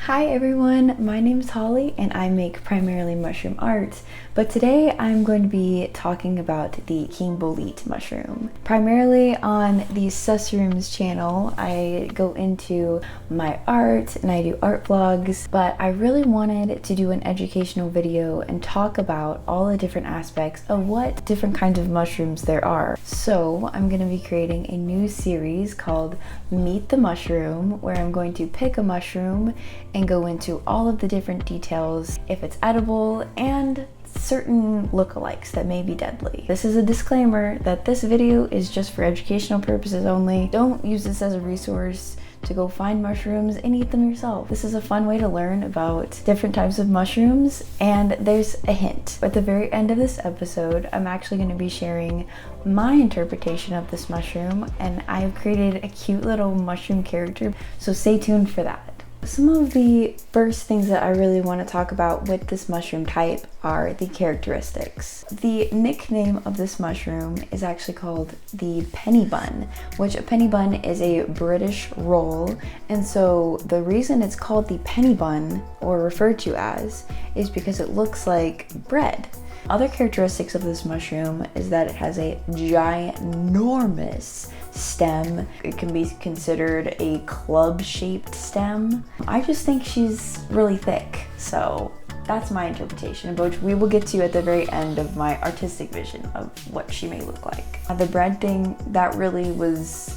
Hi everyone, my name is Holly and I make primarily mushroom art, but today I'm going to be talking about the King Bolete mushroom. Primarily on the Susrooms channel, I go into my art and I do art vlogs, but I really wanted to do an educational video and talk about all the different aspects of what different kinds of mushrooms there are. So I'm going to be creating a new series called Meet the Mushroom, where I'm going to pick a mushroom and go into all of the different details, if it's edible, and certain lookalikes that may be deadly. This is a disclaimer that this video is just for educational purposes only. Don't use this as a resource to go find mushrooms and eat them yourself. This is a fun way to learn about different types of mushrooms, and there's a hint. At the very end of this episode, I'm actually going to be sharing my interpretation of this mushroom, and I have created a cute little mushroom character, so stay tuned for that. Some of the first things that I really want to talk about with this mushroom type are the characteristics. The nickname of this mushroom is actually called the Penny Bun, which a penny bun is a British roll, and so the reason it's called the Penny Bun, or referred to as, is because it looks like bread. Other characteristics of this mushroom is that it has a ginormous stem. It can be considered a club-shaped stem. I just think she's really thick, so that's my interpretation, which we will get to at the very end of my artistic vision of what she may look like. The bread thing, that really was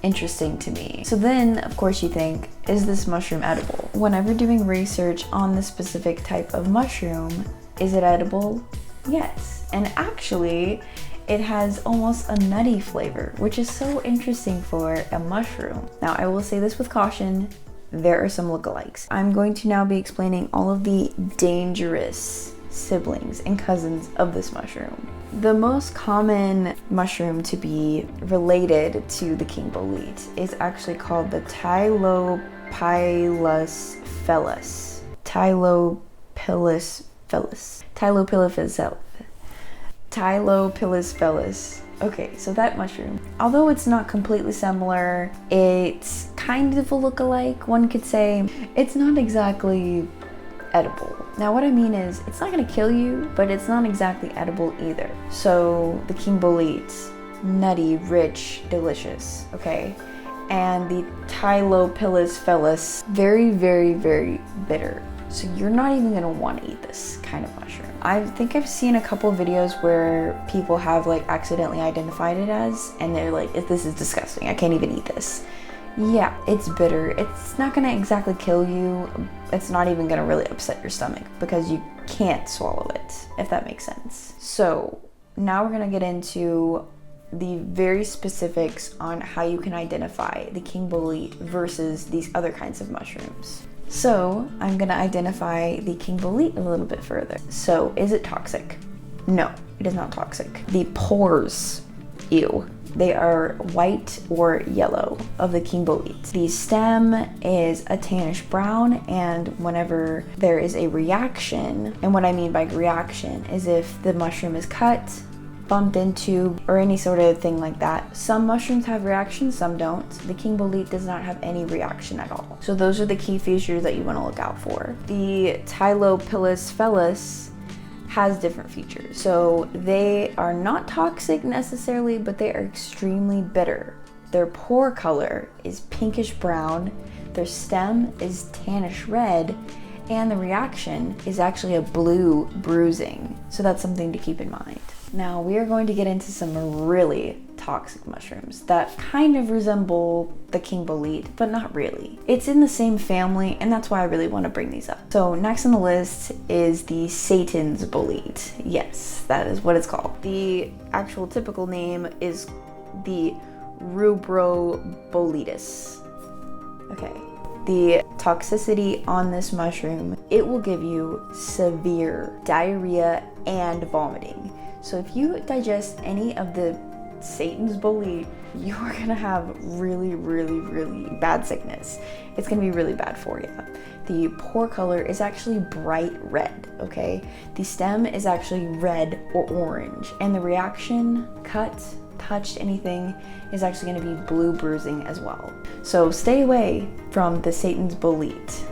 interesting to me. So then, of course, you think, is this mushroom edible? Whenever doing research on this specific type of mushroom, is it edible? Yes. And actually, it has almost a nutty flavor, which is so interesting for a mushroom. Now, I will say this with caution, there are some lookalikes. I'm going to now be explaining all of the dangerous siblings and cousins of this mushroom. The most common mushroom to be related to the King Bolete is actually called the Tylopilus fellis. Tylopilus fellis. Okay, so that mushroom, although it's not completely similar, it's kind of a lookalike, one could say. It's not exactly edible. Now what I mean is, it's not gonna kill you, but it's not exactly edible either. So the King Bolete, nutty, rich, delicious, okay? And the Tylopilus fellis, very, very, very bitter. So you're not even gonna want to eat this kind of mushroom. I think I've seen a couple of videos where people have like accidentally identified it as, and they're like, this is disgusting, I can't even eat this. Yeah, it's bitter. It's not gonna exactly kill you. It's not even gonna really upset your stomach because you can't swallow it, if that makes sense. So now we're gonna get into the very specifics on how you can identify the King Bolete versus these other kinds of mushrooms. So I'm gonna identify the King Bolete a little bit further. So is it toxic? No, it is not toxic. The pores, ew. They are white or yellow of the King Bolete. The stem is a tannish brown, and whenever there is a reaction, and what I mean by reaction is if the mushroom is cut, bumped into, or any sort of thing like that. Some mushrooms have reactions, some don't. The King Bolete does not have any reaction at all. So those are the key features that you want to look out for. The Tylopilus fellis has different features. So they are not toxic necessarily, but they are extremely bitter. Their pore color is pinkish brown, their stem is tannish red, and the reaction is actually a blue bruising. So that's something to keep in mind. Now we are going to get into some really toxic mushrooms that kind of resemble the King Bolete, but not really. It's in the same family, and that's why I really want to bring these up. So next on the list is the Satan's bolete. Yes, that is what it's called. The actual typical name is the rubroboletus. Okay. The toxicity on this mushroom, it will give you severe diarrhea and vomiting. So if you digest any of the Satan's bolete, you are gonna have really, really, really bad sickness. It's gonna be really bad for you. The pore color is actually bright red, okay? The stem is actually red or orange, and the reaction, cut, touched anything, is actually going to be blue bruising as well. So stay away from the Satan's bolete.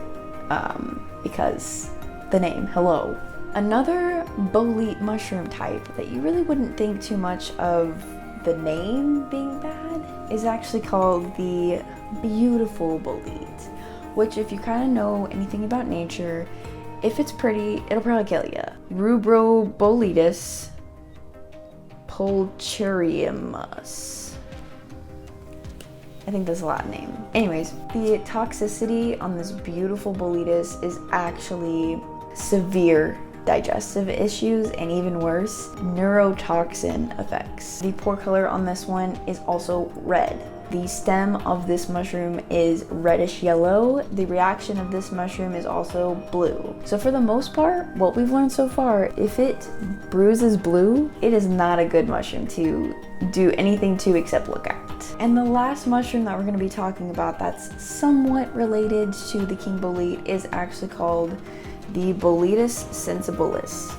because the name, hello. Another bolete mushroom type that you really wouldn't think too much of the name being bad is actually called the beautiful bolete, which if you kind of know anything about nature, if it's pretty, it'll probably kill you. Rubroboletus pulcherimus. I think that's a Latin name. Anyways, the toxicity on this beautiful boletus is actually severe digestive issues and even worse, neurotoxin effects. The pore color on this one is also red. The stem of this mushroom is reddish yellow. The reaction of this mushroom is also blue. So for the most part, what we've learned so far, if it bruises blue, it is not a good mushroom to do anything to except look at. And the last mushroom that we're going to be talking about that's somewhat related to the King Bolete is actually called the Boletus sensibilis.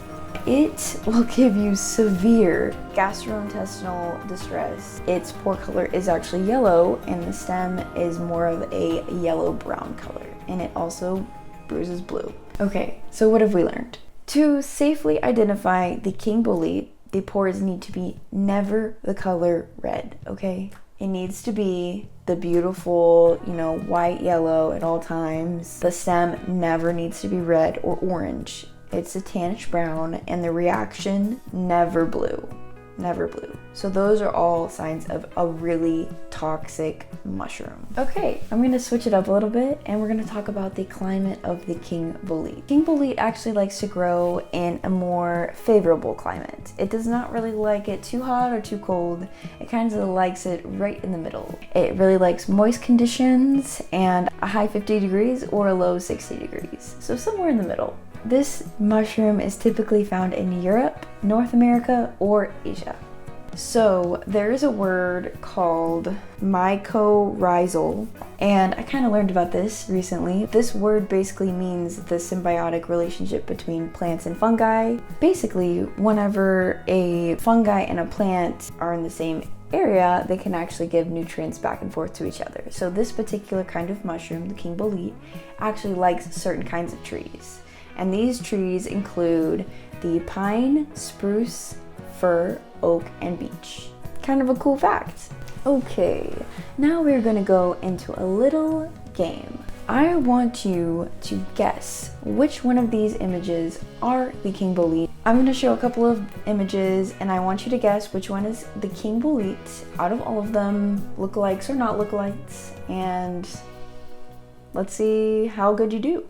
It will give you severe gastrointestinal distress. Its pore color is actually yellow and the stem is more of a yellow-brown color, and it also bruises blue. Okay, so what have we learned? To safely identify the King Bolete, the pores need to be never the color red, okay? It needs to be the beautiful, white yellow at all times. The stem never needs to be red or orange. It's a tannish brown, and the reaction never blue. Never blue. So those are all signs of a really toxic mushroom. Okay, I'm gonna switch it up a little bit and we're gonna talk about the climate of the King Bolete. King Bolete actually likes to grow in a more favorable climate. It does not really like it too hot or too cold. It kind of likes it right in the middle. It really likes moist conditions and a high 50 degrees or a low 60 degrees. So somewhere in the middle. This mushroom is typically found in Europe, North America, or Asia. So there is a word called mycorrhizal, and I kind of learned about this recently. This word basically means the symbiotic relationship between plants and fungi. Basically, whenever a fungi and a plant are in the same area, they can actually give nutrients back and forth to each other. So this particular kind of mushroom, the King Bolete, actually likes certain kinds of trees. And these trees include the pine, spruce, fir, oak, and beech. Kind of a cool fact. Okay, now we're gonna go into a little game. I want you to guess which one of these images are the King Bolete. I'm gonna show a couple of images and I want you to guess which one is the King Bolete out of all of them, lookalikes or not lookalikes, and let's see how good you do.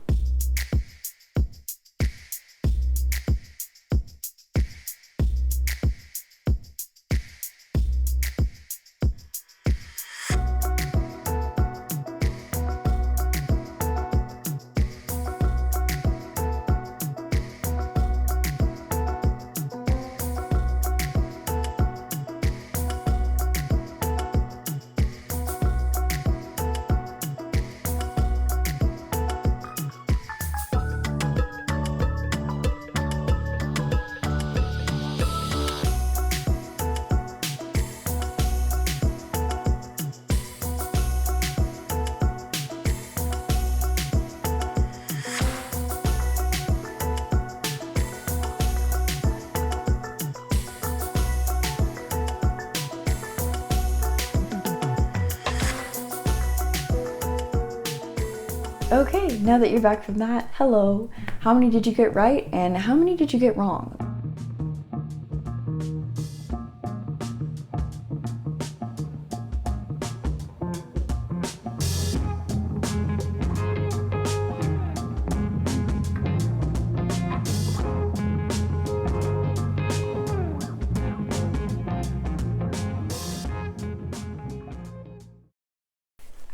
Okay, now that you're back from that, hello. How many did you get right and how many did you get wrong?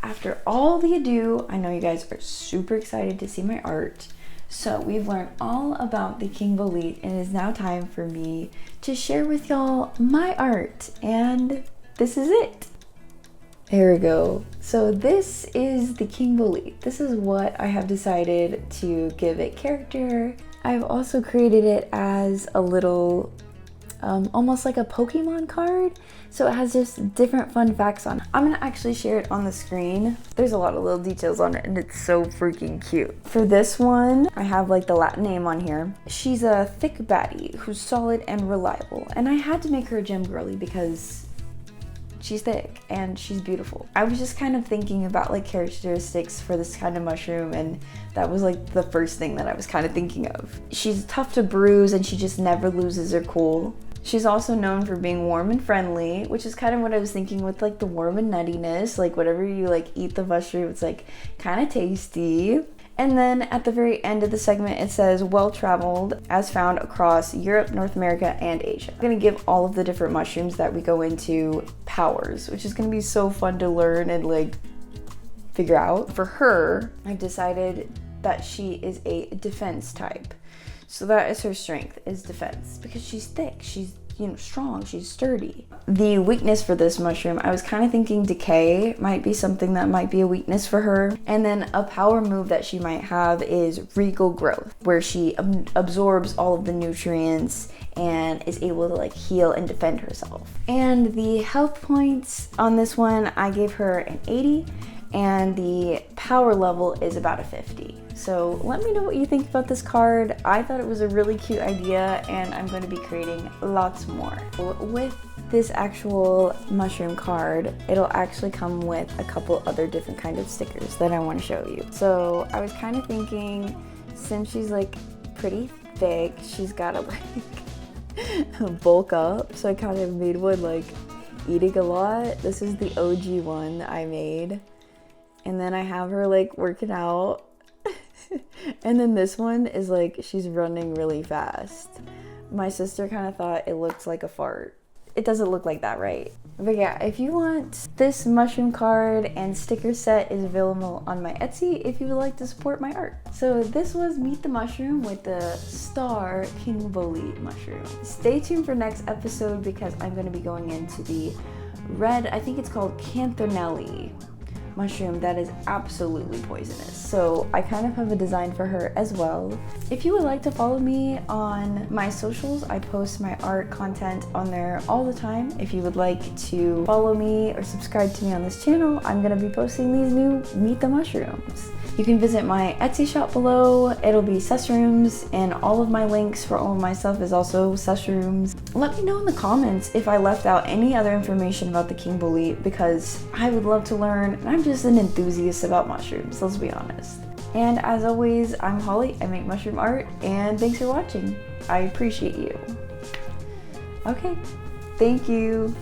After all the ado, I know you guys are super excited to see my art. So we've learned all about the King Bolete and it is now time for me to share with y'all my art, and this is it. There we go. So this is the King Bolete. This is what I have decided to give it character. I've also created it as a little almost like a Pokemon card. So it has just different fun facts on it. I'm gonna actually share it on the screen. There's a lot of little details on it and it's so freaking cute. For this one, I have like the Latin name on here. She's a thick baddie who's solid and reliable. And I had to make her a gym girly because she's thick and she's beautiful. I was just kind of thinking about like characteristics for this kind of mushroom, and that was like the first thing that I was kind of thinking of. She's tough to bruise and she just never loses her cool. She's also known for being warm and friendly, which is kind of what I was thinking with like the warm and nuttiness. Like whatever you like eat the mushroom, it's like kind of tasty. And then at the very end of the segment, it says well-traveled as found across Europe, North America, and Asia. I'm gonna give all of the different mushrooms that we go into powers, which is gonna be so fun to learn and like figure out. For her, I've decided that she is a defense type. So that is her strength, is defense, because she's thick, she's, you know, strong, she's sturdy. The weakness for this mushroom, I was kind of thinking decay might be something that might be a weakness for her. And then a power move that she might have is regal growth, where she absorbs all of the nutrients and is able to like heal and defend herself. And the health points on this one, I gave her an 80, and the power level is about a 50. So let me know what you think about this card. I thought it was a really cute idea, and I'm going to be creating lots more. With this actual mushroom card, it'll actually come with a couple other different kind of stickers that I want to show you. So I was kind of thinking, since she's like pretty thick, she's got to like bulk up. So I kind of made one like eating a lot. This is the OG one that I made. And then I have her like working out. And then this one is like she's running really fast. My sister kind of thought it looked like a fart. It doesn't look like that, right? But yeah, if you want this mushroom card and sticker set is available on my Etsy if you would like to support my art. So this was Meet the Mushroom with the star King Bolete mushroom. Stay tuned for next episode because I'm going to be going into the red, I think it's called Canthanelli mushroom that is absolutely poisonous. So I kind of have a design for her as well. If you would like to follow me on my socials, I post my art content on there all the time. If you would like to follow me or subscribe to me on this channel, I'm gonna be posting these new Meet the Mushrooms. You can visit my Etsy shop below. It'll be Susrooms, and all of my links for all of my stuff is also Susrooms. Let me know in the comments if I left out any other information about the King Bolete, because I would love to learn, and I'm just an enthusiast about mushrooms, let's be honest. And as always, I'm Holly, I make mushroom art, and thanks for watching. I appreciate you. Okay, thank you.